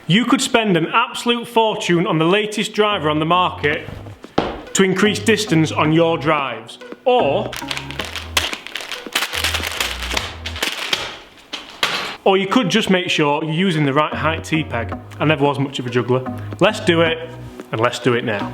You could spend an absolute fortune on the latest driver on the market to increase distance on your drives, or you could just make sure you're using the right height T-peg. I never was much of a juggler. Let's do it, and let's do it now.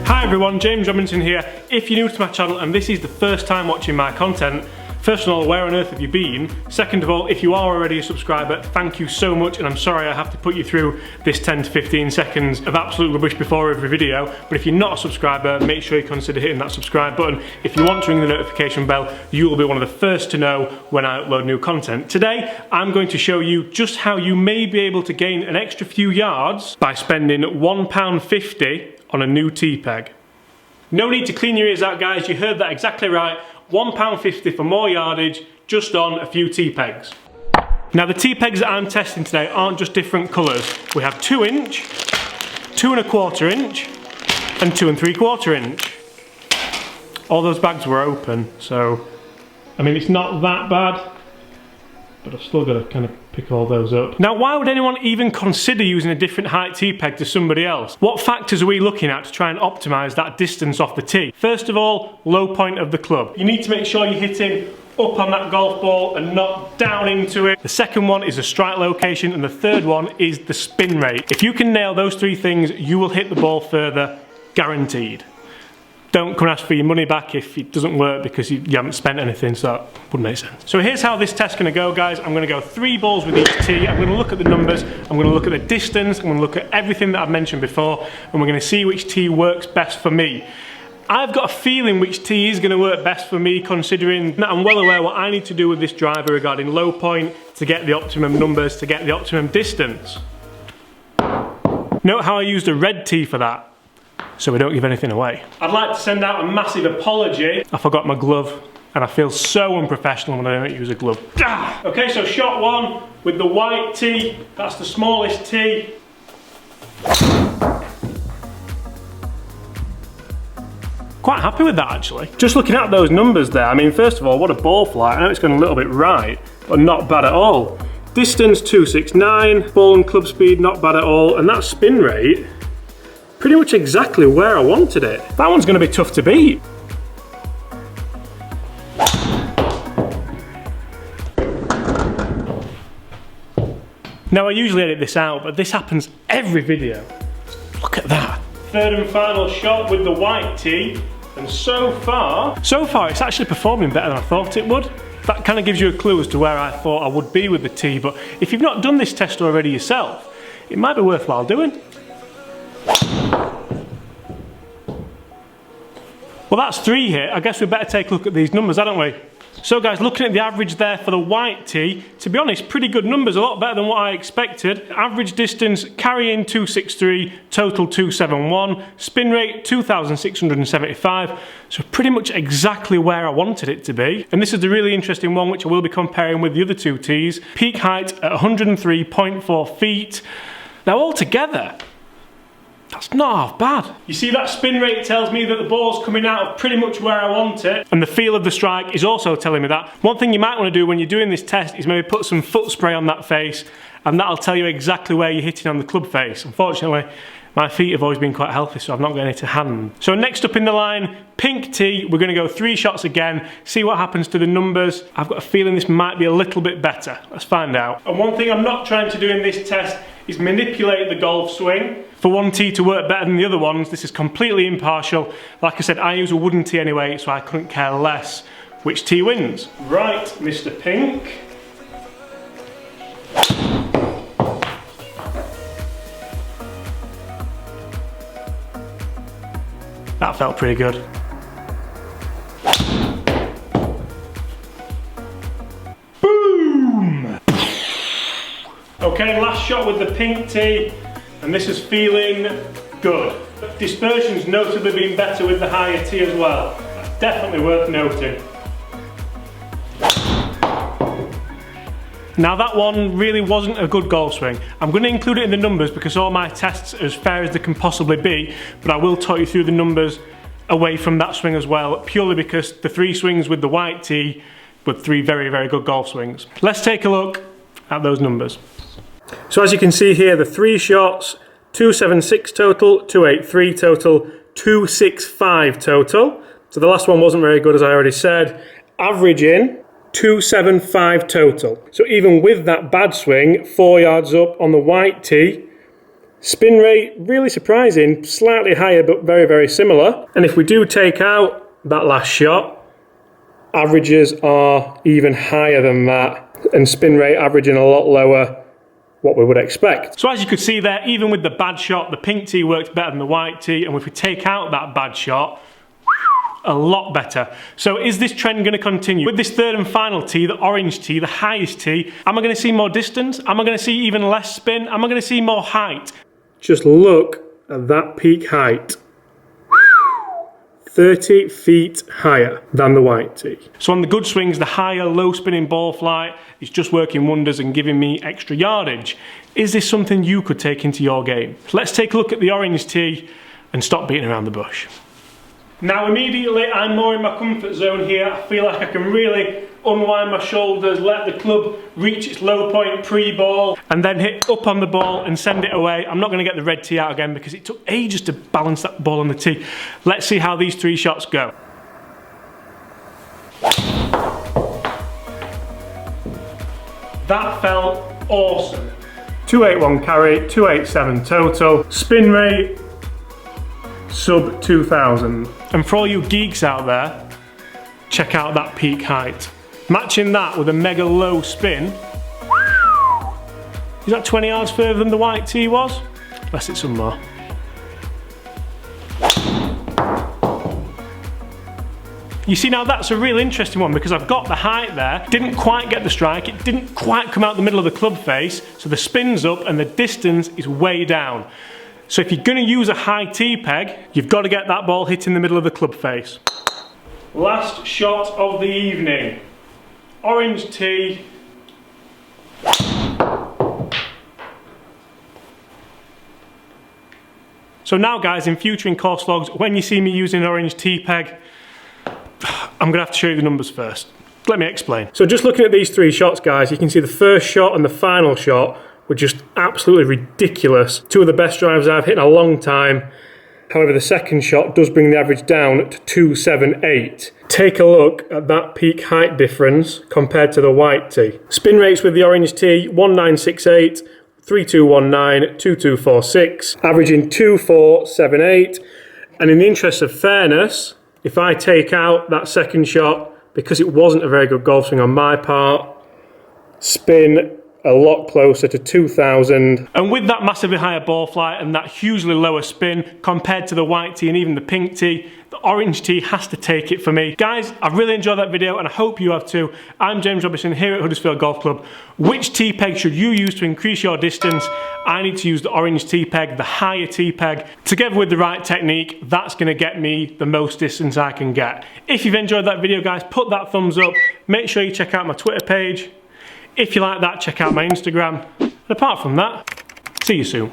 Hi everyone, James Robinson here. If you're new to my channel and this is the first time watching my content, first of all, where on earth have you been? Second of all, if you are already a subscriber, thank you so much, and I'm sorry I have to put you through this 10 to 15 seconds of absolute rubbish before every video, but if you're not a subscriber, make sure you consider hitting that subscribe button. If you want to ring the notification bell, you will be one of the first to know when I upload new content. Today, I'm going to show you just how you may be able to gain an extra few yards by spending £1.50 on a new T-peg. No need to clean your ears out, guys, you heard that exactly right. £1.50 for more yardage just on a few T-pegs. Now the T-pegs that I'm testing today aren't just different colours. We have 2 inch, 2 1/4 inch and 2 3/4 inch. All those bags were open, so I mean it's not that bad, but I've still got to kind of pick all those up. Now why would anyone even consider using a different height T-peg to somebody else? What factors are we looking at to try and optimise that distance off the tee? First of all, low point of the club. You need to make sure you're hitting up on that golf ball and not down into it. The second one is the strike location, and the third one is the spin rate. If you can nail those 3 things, you will hit the ball further, guaranteed. Don't come and ask for your money back if it doesn't work because you haven't spent anything, so that wouldn't make sense. So here's how this test's gonna go, guys. I'm gonna go 3 balls with each tee. I'm gonna look at the numbers, I'm gonna look at the distance, I'm gonna look at everything that I've mentioned before, and we're gonna see which tee works best for me. I've got a feeling which tee is gonna work best for me, considering that I'm well aware what I need to do with this driver regarding low point to get the optimum numbers, to get the optimum distance. Note how I used a red tee for that, so we don't give anything away. I'd like to send out a massive apology. I forgot my glove and I feel so unprofessional when I don't use a glove. Ah! Okay, so shot 1 with the white tee. That's the smallest tee. Quite happy with that actually. Just looking at those numbers there, I mean first of all, what a ball flight. I know it's going a little bit right, but not bad at all. Distance 269, ball and club speed not bad at all, and that spin rate, pretty much exactly where I wanted it. That one's going to be tough to beat. Now I usually edit this out, but this happens every video. Look at that. Third and final shot with the white tee, and so far it's actually performing better than I thought it would. That kind of gives you a clue as to where I thought I would be with the tee, but if you've not done this test already yourself, it might be worthwhile doing. Well, that's 3 here. I guess we better take a look at these numbers, hadn't we? So guys, looking at the average there for the white tee, to be honest, pretty good numbers, a lot better than what I expected. Average distance, carry in 263, total 271, spin rate 2,675, so pretty much exactly where I wanted it to be. And this is the really interesting one, which I will be comparing with the other 2 tees. Peak height at 103.4 feet. Now altogether, that's not half bad. You see, that spin rate tells me that the ball's coming out of pretty much where I want it, and the feel of the strike is also telling me that. One thing you might want to do when you're doing this test is maybe put some foot spray on that face, and that'll tell you exactly where you're hitting on the club face. Unfortunately, my feet have always been quite healthy, so I've not got any to hand. So next up in the line, pink tee. We're going to go 3 shots again, see what happens to the numbers. I've got a feeling this might be a little bit better. Let's find out. And one thing I'm not trying to do in this test is manipulate the golf swing. For one tee to work better than the other ones, this is completely impartial. Like I said, I use a wooden tee anyway, so I couldn't care less which tee wins. Right, Mr. Pink. That felt pretty good. Boom! Okay, last shot with the pink tee, and this is feeling good. Dispersion's notably been better with the higher tee as well. That's definitely worth noting. Now that one really wasn't a good golf swing. I'm going to include it in the numbers because all my tests are as fair as they can possibly be, but I will talk you through the numbers away from that swing as well, purely because the 3 swings with the white tee were 3 very, very good golf swings. Let's take a look at those numbers. So as you can see here, the 3 shots, 276 total, 283 total, 265 total. So the last one wasn't very good, as I already said. Averaging 275 total. So even with that bad swing, 4 yards up on the white tee, spin rate, really surprising, slightly higher but very, very similar. And if we do take out that last shot, averages are even higher than that, and spin rate averaging a lot lower, what we would expect. So as you could see there, even with the bad shot, the pink tee worked better than the white tee, and if we take out that bad shot, a lot better. So is this trend going to continue? With this 3rd and final tee, the orange tee, the highest tee, am I going to see more distance? Am I going to see even less spin? Am I going to see more height? Just look at that peak height. 30 feet higher than the white tee. So on the good swings, the higher low spinning ball flight is just working wonders and giving me extra yardage. Is this something you could take into your game? Let's take a look at the orange tee and stop beating around the bush. Now immediately I'm more in my comfort zone here. I feel like I can really unwind my shoulders, let the club reach its low point pre-ball, and then hit up on the ball and send it away. I'm not going to get the red tee out again because it took ages to balance that ball on the tee. Let's see how these 3 shots go. That felt awesome. 281 carry, 287 total, spin rate sub 2000. And for all you geeks out there, check out that peak height. Matching that with a mega low spin. Is that 20 yards further than the white tee was? Let's hit some more. You see, now that's a real interesting one because I've got the height there, didn't quite get the strike, it didn't quite come out the middle of the club face, so the spin's up and the distance is way down. So if you're going to use a high tee peg, you've got to get that ball hit in the middle of the club face. Last shot of the evening. Orange tee. So now guys, in future in course logs, when you see me using an orange tee peg, I'm going to have to show you the numbers first. Let me explain. So just looking at these 3 shots guys, you can see the first shot and the final shot were just absolutely ridiculous. 2 of the best drives I've hit in a long time. However, the second shot does bring the average down to 278. Take a look at that peak height difference compared to the white tee. Spin rates with the orange tee, 1968, 3219, 2246, averaging 2478. And in the interest of fairness, if I take out that second shot, because it wasn't a very good golf swing on my part, spin a lot closer to 2000. And with that massively higher ball flight and that hugely lower spin compared to the white tee and even the pink tee, the orange tee has to take it for me. Guys, I really enjoyed that video and I hope you have too. I'm James Robinson here at Huddersfield Golf Club. Which tee peg should you use to increase your distance? I need to use the orange tee peg, the higher tee peg. Together with the right technique, that's going to get me the most distance I can get. If you've enjoyed that video guys, put that thumbs up. Make sure you check out my Twitter page. If you like that, check out my Instagram. And apart from that, see you soon.